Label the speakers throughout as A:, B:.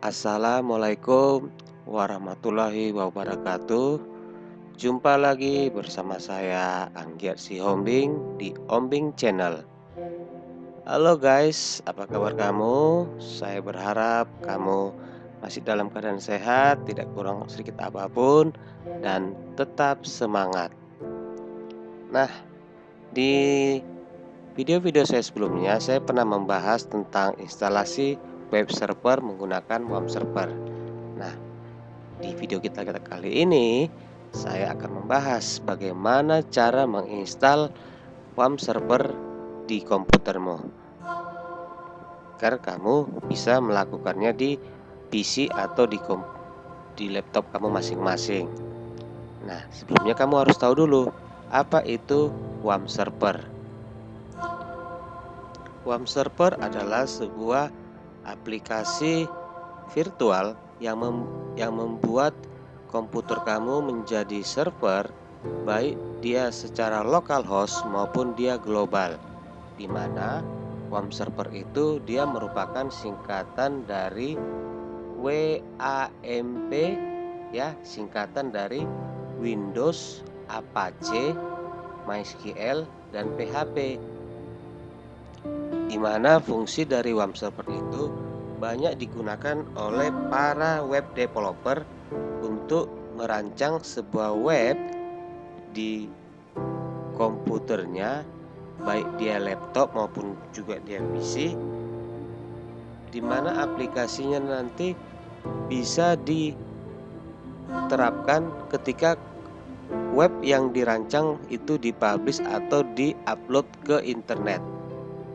A: Assalamualaikum warahmatullahi wabarakatuh. Jumpa lagi bersama saya Anggiat Sihombing di Ombing Channel. Halo guys, apa kabar kamu? Saya berharap kamu masih dalam keadaan sehat, tidak kurang sedikit apapun, dan tetap semangat. Nah, di video-video saya sebelumnya, saya pernah membahas tentang instalasi web server menggunakan WAM server. Nah, di video kita kali ini, saya akan membahas bagaimana cara menginstal WAM server di komputermu, agar kamu bisa melakukannya di PC atau di laptop kamu masing-masing. Nah, sebelumnya kamu harus tahu dulu apa itu WAM server. WAM server adalah sebuah aplikasi virtual yang membuat komputer kamu menjadi server, baik dia secara lokal host maupun dia global, di mana WAM server itu dia merupakan singkatan dari WAMP, ya, singkatan dari Windows, Apache, MySQL, dan PHP, di mana fungsi dari WAM server itu banyak digunakan oleh para web developer untuk merancang sebuah web di komputernya, baik dia laptop maupun juga dia PC, di mana aplikasinya nanti bisa diterapkan ketika web yang dirancang itu dipublish atau diupload ke internet.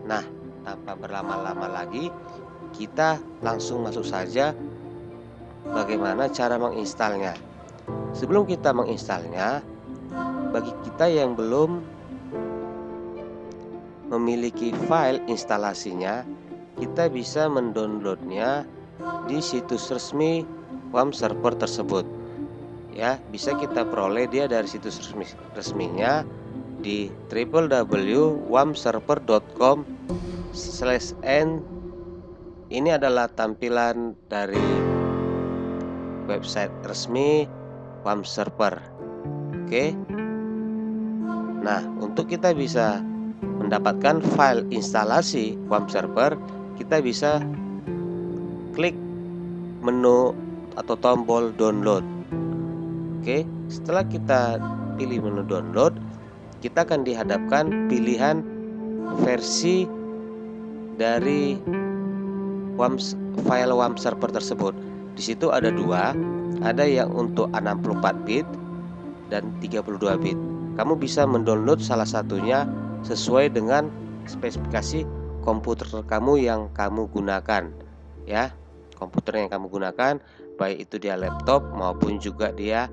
A: Nah, tanpa berlama-lama lagi, kita langsung masuk saja bagaimana cara menginstalnya. Sebelum kita menginstalnya, bagi kita yang belum memiliki file instalasinya, kita bisa mendownloadnya di situs resmi WAM server tersebut. Ya, bisa kita peroleh dia dari situs resminya di www.wamserver.com/n. Ini adalah tampilan dari website resmi WAM server. Oke. Nah, untuk kita bisa mendapatkan file instalasi WAM server, kita bisa klik menu atau tombol download. Oke, setelah kita pilih menu download, kita akan dihadapkan pilihan versi dari file WAM server tersebut. Di situ ada dua, ada yang untuk 64 bit dan 32 bit. Kamu bisa mendownload salah satunya sesuai dengan spesifikasi komputer kamu yang kamu gunakan, ya. Komputer yang kamu gunakan, baik itu dia laptop maupun juga dia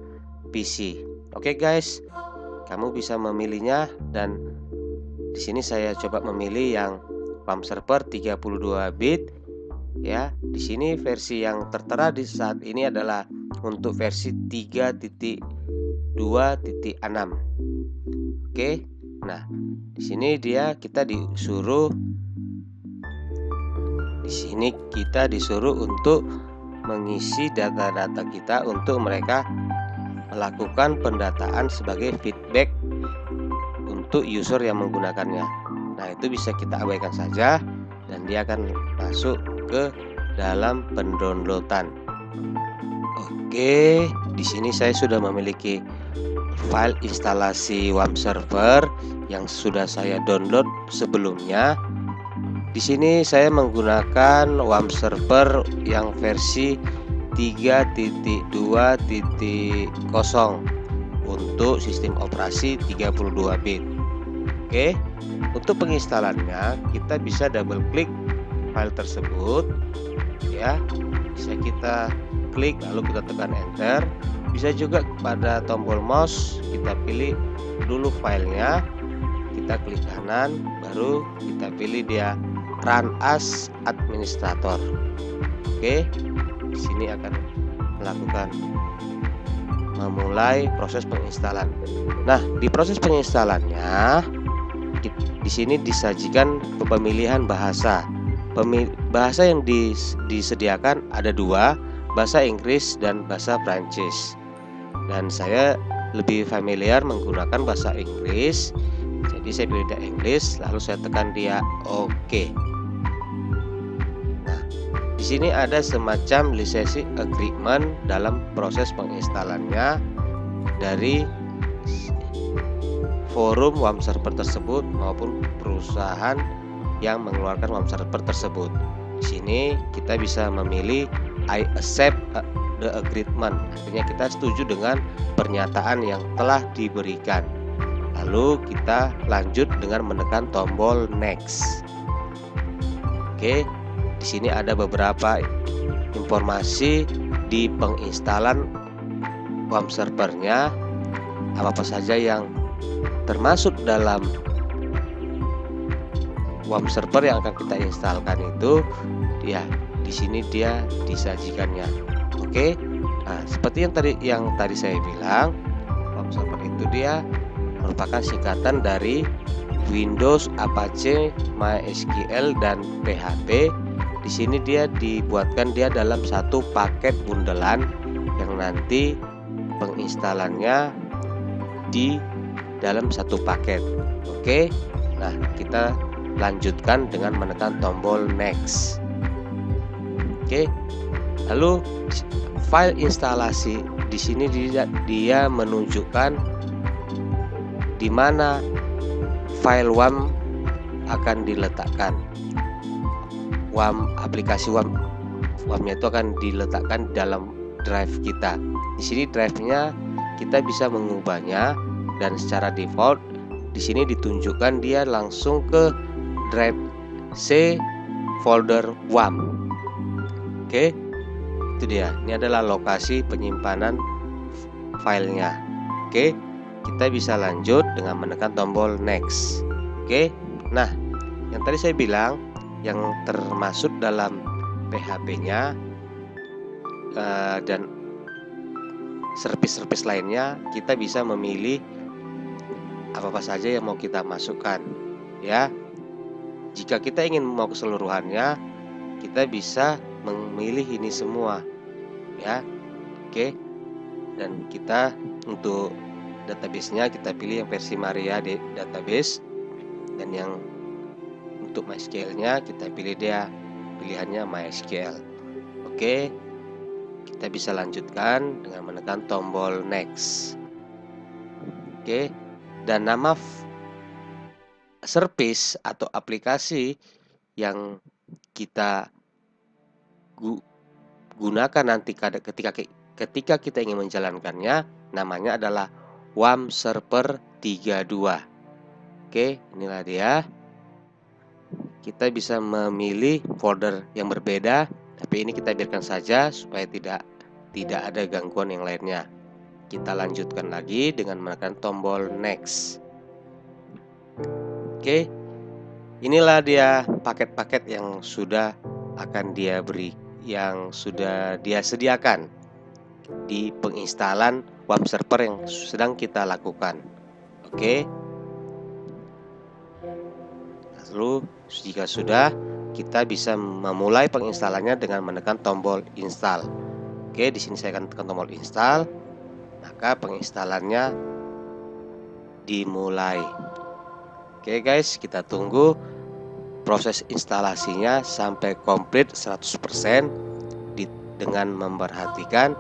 A: PC. Oke guys, kamu bisa memilihnya, dan di sini saya coba memilih yang WAM server 32 bit, ya. Di sini versi yang tertera di saat ini adalah untuk versi 3.2.6. Oke. Nah, di sini kita disuruh untuk mengisi data-data kita untuk mereka melakukan pendataan sebagai feedback untuk user yang menggunakannya. Nah, itu bisa kita abaikan saja dan dia akan masuk ke dalam pendownloadan. Oke, di sini saya sudah memiliki file instalasi WAM server yang sudah saya download sebelumnya. Di sini saya menggunakan WAM server yang versi 3.2.0 untuk sistem operasi 32 bit. Oke, untuk penginstalannya kita bisa double klik file tersebut, ya. Bisa kita klik lalu kita tekan enter. Bisa juga pada tombol mouse kita pilih dulu filenya, kita klik kanan, baru kita pilih dia run as administrator. Oke, di sini akan memulai proses penginstalan. Nah, di proses penginstalannya di sini disajikan pemilihan bahasa. bahasa yang disediakan ada dua, bahasa Inggris dan bahasa Prancis. Dan saya lebih familiar menggunakan bahasa Inggris, jadi saya pilih dia Inggris, lalu saya tekan dia OK. Nah, di sini ada semacam lisensi agreement dalam proses penginstalannya dari forum WAM server tersebut maupun perusahaan yang mengeluarkan WAM server tersebut. Di sini kita bisa memilih I accept the agreement, artinya kita setuju dengan pernyataan yang telah diberikan. Lalu kita lanjut dengan menekan tombol next. Oke, di sini ada beberapa informasi di penginstalan WAM servernya, apa saja yang termasuk dalam WAM server yang akan kita instalkan itu, ya di sini dia disajikannya. Oke, nah seperti yang tadi saya bilang, WAM server itu dia merupakan singkatan dari Windows, Apache, MySQL dan PHP. Di sini dia dibuatkan dia dalam satu paket bundelan yang nanti penginstalannya di dalam satu paket. Oke, nah kita lanjutkan dengan menekan tombol next. Oke, lalu file instalasi di sini dia menunjukkan di mana file WAM akan diletakkan. Aplikasi WAM-nya itu akan diletakkan dalam drive kita. Di sini drive-nya kita bisa mengubahnya, dan secara default di sini ditunjukkan dia langsung ke drive C folder WAM. Oke, itu dia. Ini adalah lokasi penyimpanan filenya. Oke, kita bisa lanjut dengan menekan tombol next. Oke, nah yang tadi saya bilang yang termasuk dalam PHP-nya dan service-service lainnya, kita bisa memilih apa saja yang mau kita masukkan, ya. Jika kita ingin mau keseluruhannya, kita bisa memilih ini semua, ya. Oke, dan kita untuk database-nya kita pilih yang versi Maria database, dan yang untuk MySQL-nya kita pilih dia pilihannya MySQL. Oke, kita bisa lanjutkan dengan menekan tombol next. Oke, dan nama service atau aplikasi yang kita gunakan nanti ketika kita ingin menjalankannya, namanya adalah WAM Server 32. Oke, inilah dia. Kita bisa memilih folder yang berbeda, tapi ini kita biarkan saja supaya tidak ada gangguan yang lainnya. Kita lanjutkan lagi dengan menekan tombol next. Oke, inilah dia paket-paket yang sudah akan dia beri, yang sudah dia sediakan di penginstalan WAM server yang sedang kita lakukan. Oke, lalu jika sudah, kita bisa memulai penginstalannya dengan menekan tombol install. Oke, di sini saya akan tekan tombol install, maka penginstalannya dimulai. Oke guys, kita tunggu proses instalasinya sampai komplit 100% dengan memperhatikan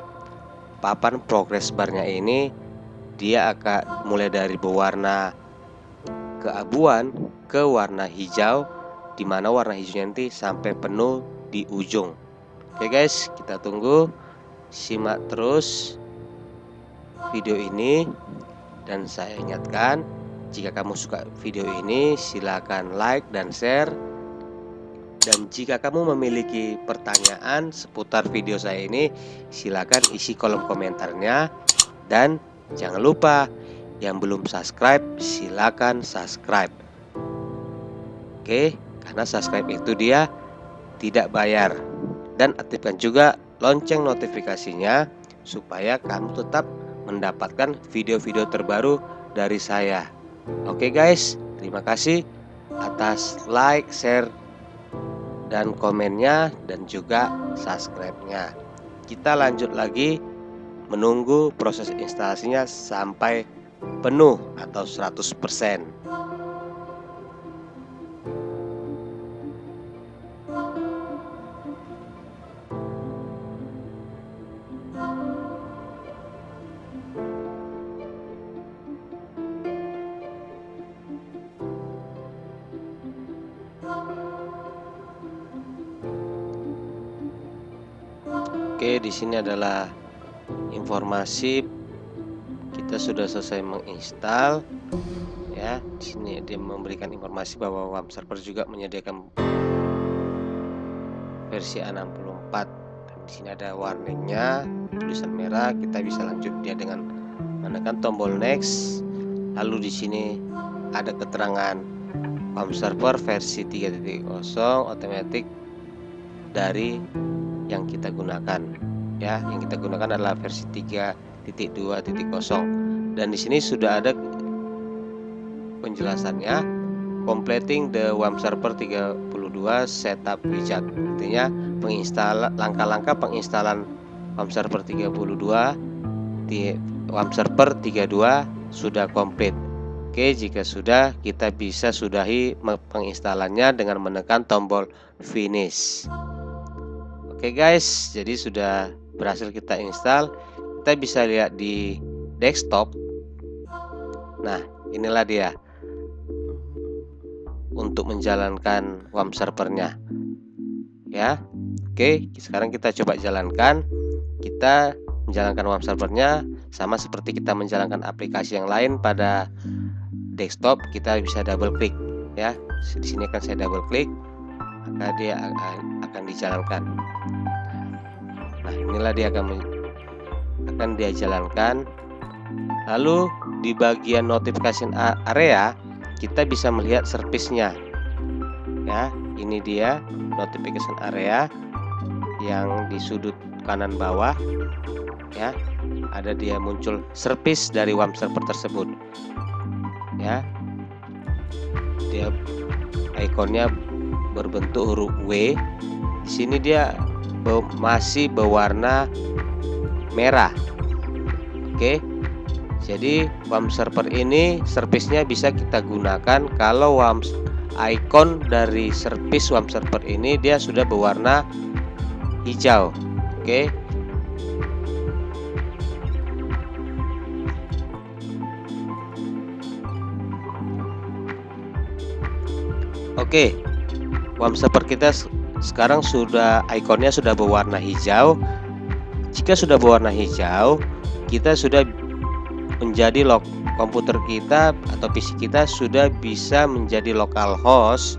A: papan progress barnya ini. Dia akan mulai dari berwarna keabuan ke warna hijau, di mana warna hijaunya nanti sampai penuh di ujung. Oke guys, kita tunggu, simak terus video ini, dan saya ingatkan, jika kamu suka video ini silakan like dan share, dan jika kamu memiliki pertanyaan seputar video saya ini silakan isi kolom komentarnya, dan jangan lupa yang belum subscribe silakan subscribe. Oke, karena subscribe itu dia tidak bayar, dan aktifkan juga lonceng notifikasinya supaya kamu tetap mendapatkan video-video terbaru dari saya. Oke guys, terima kasih atas like, share, dan komennya dan juga subscribe-nya. Kita lanjut lagi menunggu proses instalasinya sampai penuh atau 100%. Oke, di sini adalah informasi kita sudah selesai menginstal. Ya, di sini dia memberikan informasi bahwa WAM server juga menyediakan versi A64. Dan di sini ada warningnya, tulisan merah. Kita bisa lanjut dia dengan menekan tombol next. Lalu di sini ada keterangan WAM server versi 3.0 otomatis dari yang kita gunakan. Ya, yang kita gunakan adalah versi 3.2.0 dan di sini sudah ada penjelasannya, completing the WAM server 32 setup widget. Artinya langkah-langkah penginstalan WAM server 32 di WAM server 32 sudah komplit. Oke, jika sudah, kita bisa sudahi penginstalannya dengan menekan tombol finish. Oke guys, jadi sudah berhasil kita install. Kita bisa lihat di desktop. Nah, inilah dia untuk menjalankan WAM servernya. Ya, oke. Sekarang kita coba jalankan. Kita menjalankan WAM servernya sama seperti kita menjalankan aplikasi yang lain pada desktop. Kita bisa double klik. Ya, di sini kan saya double klik, maka dia akan dijalankan. Nah, inilah dia akan dia jalankan. Lalu di bagian notification area kita bisa melihat service-nya. Ya, ini dia notification area yang di sudut kanan bawah. Ya, ada dia muncul service dari WAM server tersebut. Ya, dia ikonnya berbentuk huruf W. Di sini dia masih berwarna merah. Oke, jadi WAM server ini service-nya bisa kita gunakan kalau icon dari service WAM server ini dia sudah berwarna hijau. Oke. Oke, WAM server kita sekarang sudah ikonnya sudah berwarna hijau. Jika sudah berwarna hijau, kita sudah menjadi komputer kita atau PC kita sudah bisa menjadi localhost.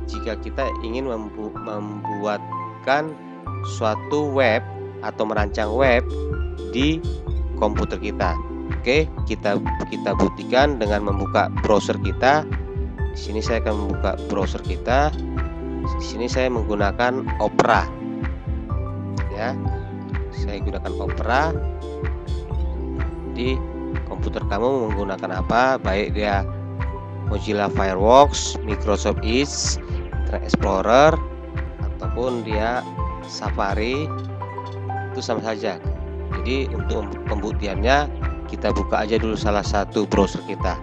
A: Jika kita ingin membuatkan suatu web atau merancang web di komputer kita. Oke, kita buktikan dengan membuka browser kita. Di sini saya akan membuka browser kita. Di sini saya menggunakan Opera. Ya, saya gunakan Opera. Di komputer kamu menggunakan apa? Baik dia Mozilla Firefox, Microsoft Edge, Internet Explorer, ataupun dia Safari, itu sama saja. Jadi untuk pembuktiannya kita buka aja dulu salah satu browser kita.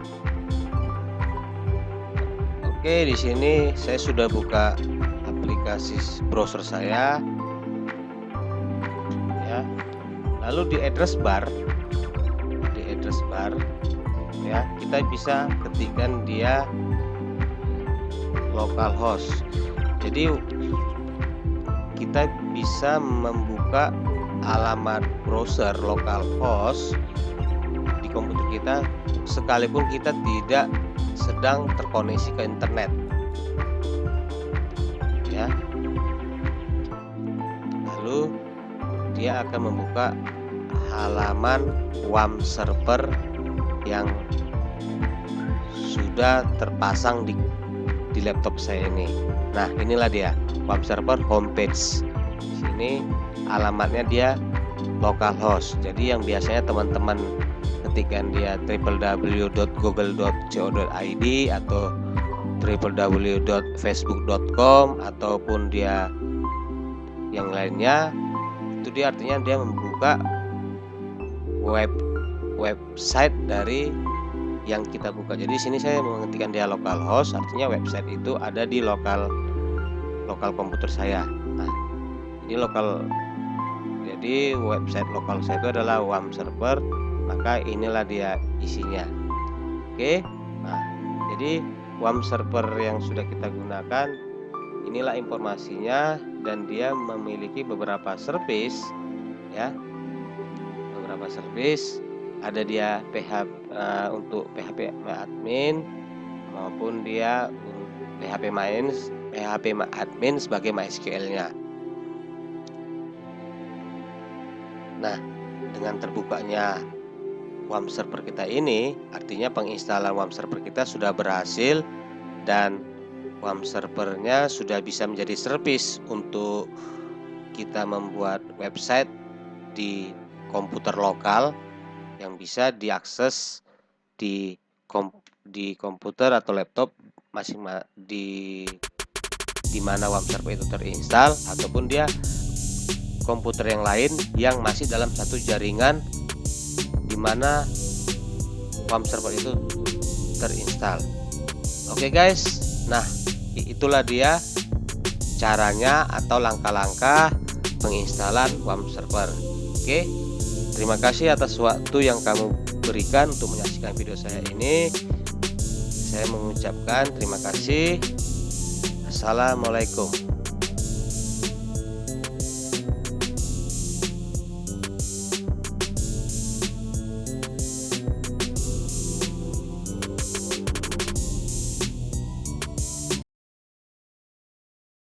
A: Oke, di sini saya sudah buka aplikasi browser saya. Ya. Lalu di address bar ya, kita bisa ketikkan dia localhost. Jadi kita bisa membuka alamat browser localhost di komputer kita sekalipun kita tidak sedang terkoneksi ke internet. Ya. Lalu dia akan membuka halaman WAM server yang sudah terpasang di laptop saya ini. Nah, inilah dia WAM server homepage. Di sini alamatnya dia localhost. Jadi yang biasanya teman-teman ketikkan dia www.google.co.id atau www.facebook.com ataupun dia yang lainnya, itu dia artinya dia membuka website dari yang kita buka. Jadi sini saya mengetikkan dia localhost, artinya website itu ada di lokal komputer saya. Nah, ini lokal. Jadi website lokal saya itu adalah WAM server, maka inilah dia isinya. Oke. Nah, jadi WAM server yang sudah kita gunakan, inilah informasinya, dan dia memiliki beberapa service ya. Beberapa service, ada dia untuk PHP admin maupun dia PHP admin sebagai MySQL-nya. Nah, dengan terbukanya WAM server kita ini, artinya penginstalan WAM server kita sudah berhasil dan WAM servernya sudah bisa menjadi service untuk kita membuat website di komputer lokal yang bisa diakses di komputer atau laptop di mana WAM server itu terinstall, ataupun dia komputer yang lain yang masih dalam satu jaringan di mana WAM server itu terinstall. Oke guys, nah itulah dia caranya atau langkah-langkah penginstalan WAM server. Oke, terima kasih atas waktu yang kamu berikan untuk menyaksikan video saya ini. Saya mengucapkan terima kasih. Assalamualaikum.